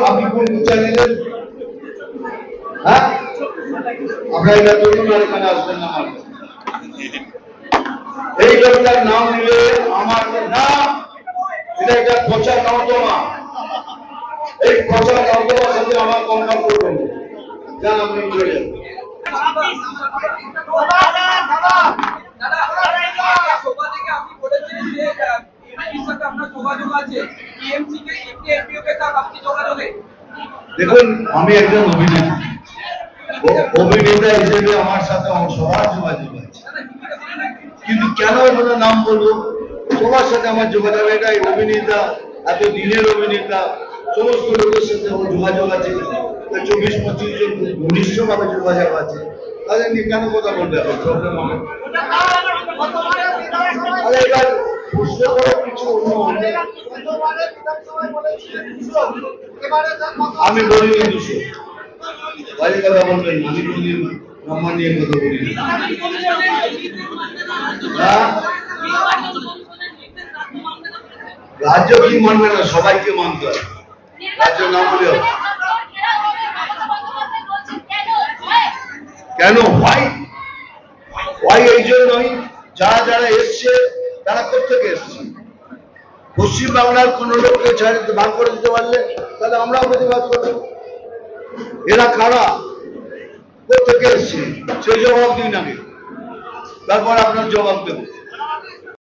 আপনি কোন চ্যানেলের? হ্যাঁ, আপনারা এটা করুন আর এখানে আসবেন না। আমার এই লোকটার নাম নিলে আমার নাম, এটা একটা পচা নর্দমা। এই পচা নর্দমার সাথে আমার কম্পেয়ার করবেন। যান আপনি চলে যান। দেখুন, আমি একজন অভিনেতা হিসেবে আমার সাথে সবার যোগাযোগ আছে, কিন্তু কেন ওনার নাম বলবো? সবার সাথে আমার যোগাযোগ, এটাই অভিনেতা, এত দিনের অভিনেতা, সমস্ত লোকের সাথে আমার যোগাযোগ আছে, 24-25 জন ঘনিষ্ঠভাবে যোগাযোগ আছে। তাদের নিয়ে কেন কথা বলতে হবে? প্রবলেম হবে। এবার প্রশ্ন করার কিছু অন্য, আমি বলিনি 200 বাইরে কথা বলবেন। আমি বলি নম্বর নিয়ে কথা বলি। রাজ্য কি মানবে না? সবাইকে মানতে হবে। রাজ্য না বলে হবে কেন? এই জন্যই যারা যারা এসছে তারা কোথেকে এসছে? পশ্চিম বাংলার কোন লোককে ভাগ করে দিতে পারলে তাহলে আমরাও প্রতিবাদ করবো। এরা কারা, কোথেকে এসছে সেই জবাব দিন আগে, তারপর আপনার জবাব দেবো।